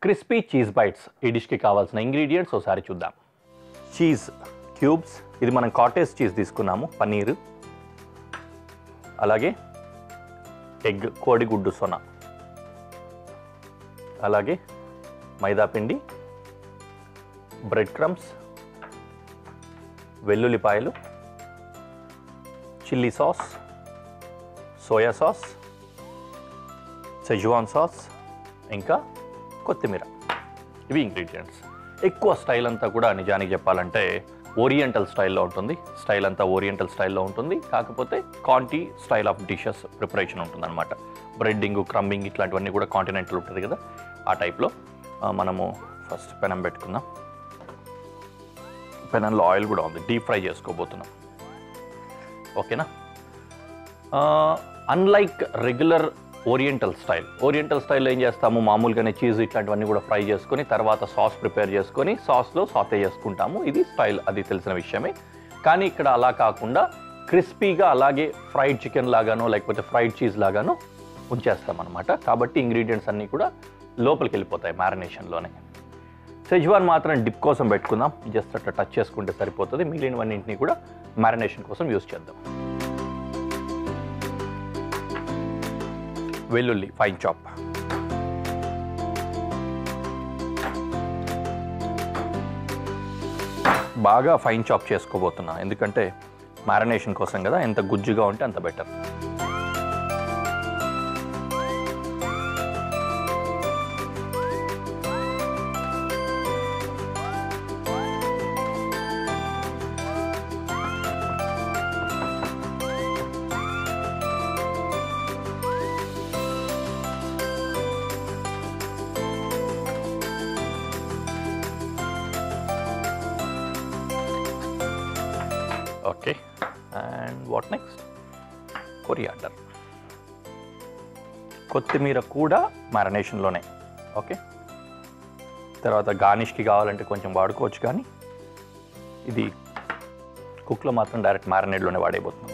Crispy cheese bytes ఈ డిష్కి కావాల్సిన ingredients ఒకసారి చూద్దాం. చీజ్ క్యూబ్స్, ఇది మనం కాటేజ్ చీజ్ తీసుకున్నాము, పన్నీరు, అలాగే ఎగ్ కోడిగుడ్డు సొన, అలాగే మైదా పిండి, బ్రెడ్ క్రమ్స్, వెల్లుల్లిపాయలు, chilli sauce, soya sauce, Schezwan sauce, ఇంకా కొత్తిమీర. ఇవి ఇంగ్రీడియంట్స్. ఎక్కువ స్టైల్ అంతా కూడా నిజానికి చెప్పాలంటే ఓరియంటల్ స్టైల్లో ఉంటుంది. స్టైల్ అంతా ఓరియంటల్ స్టైల్లో ఉంటుంది, కాకపోతే కాంటీ స్టైల్ ఆఫ్ డిషెస్ ప్రిపరేషన్ ఉంటుంది అనమాట. బ్రెడ్డింగ్, క్రమ్మింగ్ ఇట్లాంటివన్నీ కూడా కాంటినెంటల్ ఉంటుంది కదా, ఆ టైప్లో. మనము ఫస్ట్ పెనం పెట్టుకుందాం. పెనంలో ఆయిల్ కూడా ఉంది, డీప్ ఫ్రై చేసుకోబోతున్నాం. ఓకేనా. అన్లైక్ రెగ్యులర్ ఓరియంటల్ స్టైల్లో ఏం చేస్తాము, మామూలుగానే చీజ్ ఇట్లాంటివన్నీ కూడా ఫ్రై చేసుకొని తర్వాత సాస్ ప్రిపేర్ చేసుకొని సాస్లో సాతే చేసుకుంటాము. ఇది స్టైల్, అది తెలిసిన విషయమే. కానీ ఇక్కడ అలా కాకుండా క్రిస్పీగా అలాగే ఫ్రైడ్ చికెన్ లాగానో లేకపోతే ఫ్రైడ్ చీజ్ లాగానో ఉంచేస్తాం అనమాట. కాబట్టి ఇంగ్రీడియంట్స్ అన్నీ కూడా లోపలికి వెళ్ళిపోతాయి మ్యారినేషన్లోనే. సెజ్వాన్ మాత్రం డిప్ కోసం పెట్టుకుందాం, జస్ట్ అట్లా టచ్ చేసుకుంటే సరిపోతుంది. మిగిలినవన్నింటినీ కూడా మ్యారినేషన్ కోసం యూజ్ చేద్దాం. వెల్లుల్లి ఫైన్ చాప్, బాగా ఫైన్ చాప్ చేసుకోబోతున్నా, ఎందుకంటే మ్యారినేషన్ కోసం కదా, ఎంత గుజ్జుగా ఉంటే అంత better. Okay, and what next? Coriander, కొత్తిమీర కూడా మ్యారినేషన్లోనే. ఓకే, తర్వాత గార్నిష్కి కావాలంటే కొంచెం వాడుకోవచ్చు, కానీ ఇది కుక్లో మాత్రం డైరెక్ట్ మ్యారినేడ్లోనే వాడేయబోతున్నాం.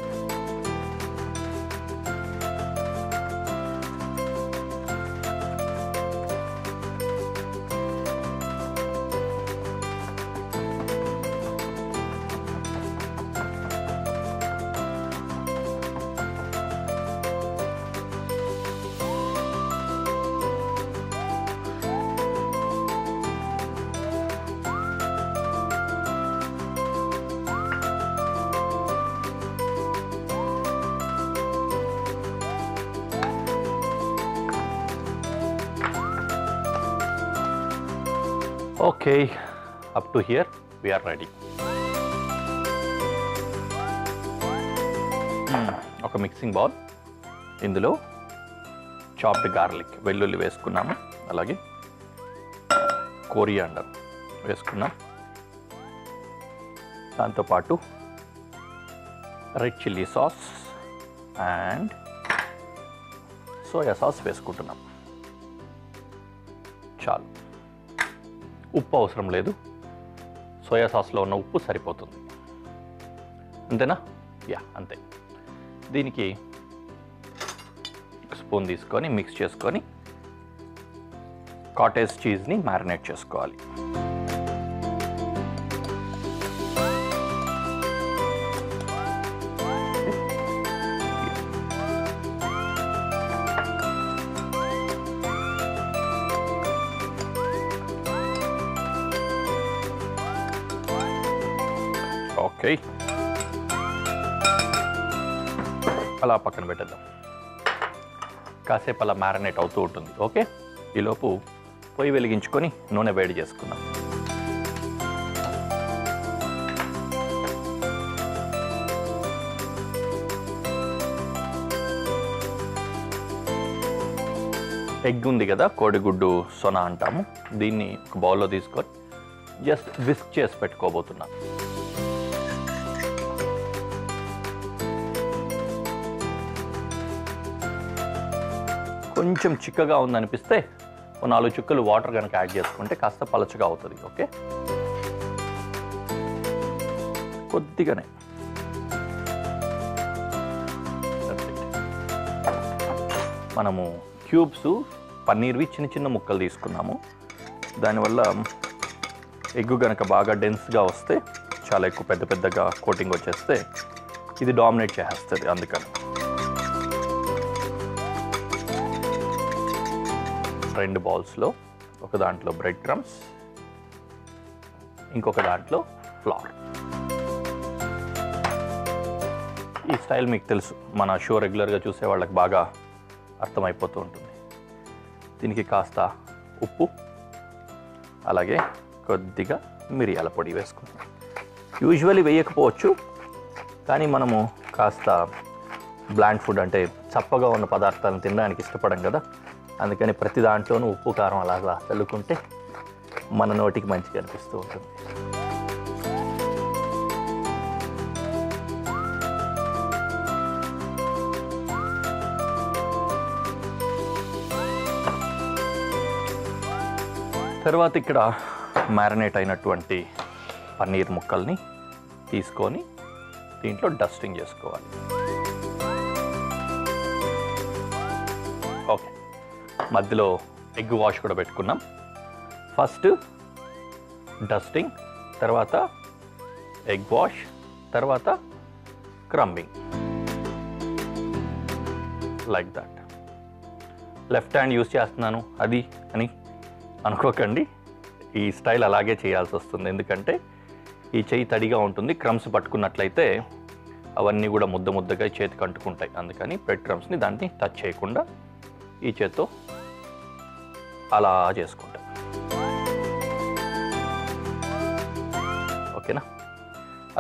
Okay, up to here we are ready. ఒక మిక్సింగ్ బౌల్, ఇందులో చాప్డ్ గార్లిక్, వెల్లుల్లి వేసుకున్నాము, అలాగే కొరియాండర్ వేసుకున్నాం, దాంతోపాటు red chilli sauce and soya sauce వేసుకుంటున్నాం. చాలు, ఉప్పు అవసరం లేదు, సోయా సాస్లో ఉన్న ఉప్పు సరిపోతుంది. అంతేనా? యా, అంతే. దీనికి స్పూన్ తీసుకొని మిక్స్ చేసుకొని కాటేజ్ చీజ్ని మ్యారినేట్ చేసుకోవాలి. ఓకే, అలా పక్కన పెట్టేద్దాం. కాసేపు అలా మ్యారినేట్ అవుతూ ఉంటుంది. ఓకే, ఈలోపు పొయ్యి వెలిగించుకొని నూనె వేడి చేసుకుందాం. ఎగ్ ఉంది కదా, కోడిగుడ్డు సొన అంటాము, దీన్ని ఒక బౌల్లో తీసుకొని జస్ట్ విస్క్ చేసి పెట్టుకోబోతున్నాం. కొంచెం చిక్కగా ఉందనిపిస్తే 4 చుక్కలు వాటర్ కనుక యాడ్ చేసుకుంటే కాస్త పలచగా అవుతుంది. ఓకే, కొద్దిగానే. మనము క్యూబ్స్ పన్నీర్వి చిన్న చిన్న ముక్కలు తీసుకున్నాము. దానివల్ల ఎగ్ కనుక బాగా డెన్స్గా వస్తే, చాలా ఎక్కువ పెద్ద పెద్దగా కోటింగ్ వచ్చేస్తే ఇది డామినేట్ చేసేస్తుంది. అందుకని 2 బౌల్స్లో ఒక దాంట్లో బ్రెడ్ క్రమ్స్, ఇంకొక దాంట్లో ఫ్లవర్. ఈ స్టైల్ మీకు తెలుసు, మన షో రెగ్యులర్గా చూసే వాళ్ళకి బాగా అర్థమైపోతూ ఉంటుంది. దీనికి కాస్త ఉప్పు, అలాగే కొద్దిగా మిరియాల పొడి వేసుకుంటాం. యూజువల్లీ వేయకపోవచ్చు, కానీ మనము కాస్త బ్లాండ్ ఫుడ్ అంటే చప్పగా ఉన్న పదార్థాలను తినడానికి ఇష్టపడం కదా, అందుకని ప్రతి దాంట్లోనూ ఉప్పు కారం అలాగా చల్లుకుంటే మన నోటికి మంచిగా అనిపిస్తూ ఉంటుంది. తర్వాత ఇక్కడ మ్యారినేట్ అయినటువంటి పన్నీర్ ముక్కల్ని తీసుకొని దీంట్లో డస్టింగ్ చేసుకోవాలి. ఓకే, మధ్యలో ఎగ్ వాష్ కూడా పెట్టుకున్నాం. ఫస్ట్ డస్టింగ్, తర్వాత ఎగ్ వాష్, తర్వాత crumbing, like that. Left hand use చేస్తున్నాను అది అని అనుకోకండి, ఈ స్టైల్ అలాగే చేయాల్సి వస్తుంది. ఎందుకంటే ఈ చెయ్యి తడిగా ఉంటుంది, క్రమ్స్ పట్టుకున్నట్లయితే అవన్నీ కూడా ముద్ద ముద్దగా చేతికి అంటుకుంటాయి. అందుకని బ్రెడ్ క్రమ్స్ని దాన్ని టచ్ చేయకుండా ఈ చేత్తో అలా చేసుకుంటాం. ఓకేనా?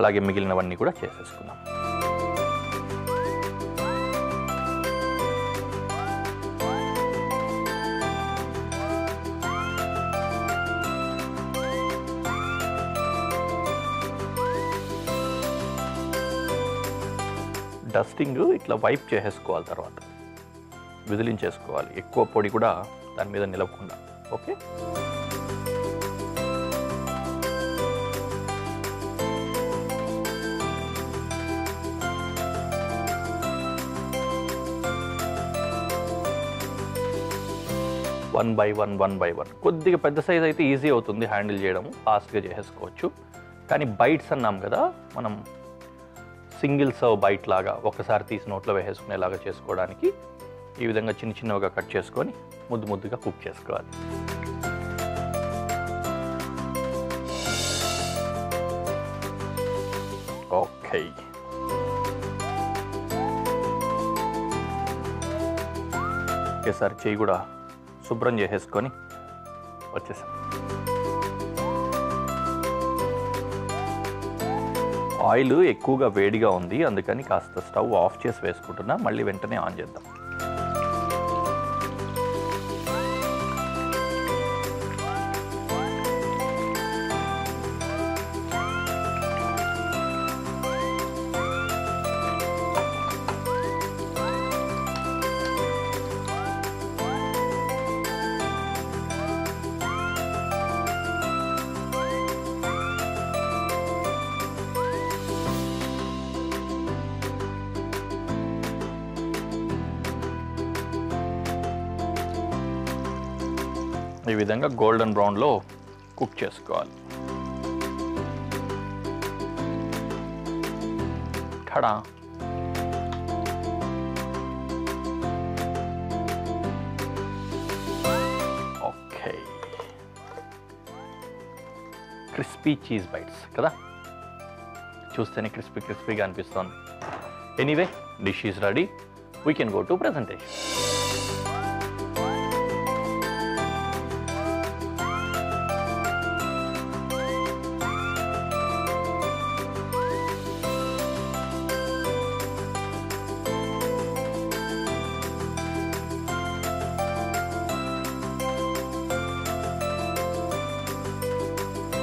అలాగే మిగిలినవన్నీ కూడా చేసేసుకున్నాం. డస్టింగ్ ఇట్లా వైప్ చేసేసుకోవాలి, తర్వాత విదిలించేసుకోవాలి. ఎక్కువ పొడి కూడా దాని మీద నిలవకుండా. Okay, one by one. కొద్దిగా పెద్ద సైజ్ అయితే ఈజీ అవుతుంది హ్యాండిల్ చేయడము, ఫాస్ట్గా చేసేసుకోవచ్చు. కానీ బైట్స్ అన్నాం కదా, మనం సింగిల్ సర్వ్ బైట్ లాగా ఒకసారి తీసి నోట్లో వేసేసుకునేలాగా చేసుకోవడానికి ఈ విధంగా చిన్న చిన్నగా కట్ చేసుకొని ముద్దు ముద్దుగా కుక్ చేసుకోవాలి. ఓకే, ఒకేసారి చెయ్యి కూడా శుభ్రం చేసేసుకొని వచ్చేసాం. ఆయిల్ ఎక్కువగా వేడిగా ఉంది, అందుకని కాస్త స్టవ్ ఆఫ్ చేసి వేసుకుంటున్నా. మళ్ళీ వెంటనే ఆన్ చేద్దాం. ఈ విధంగా గోల్డెన్ బ్రౌన్లో కుక్ చేసుకోవాలి. Tada! Okay, crispy cheese bites కదా, చూస్తేనే క్రిస్పీగా అనిపిస్తుంది. Anyway, dish is ready. We can go to presentation.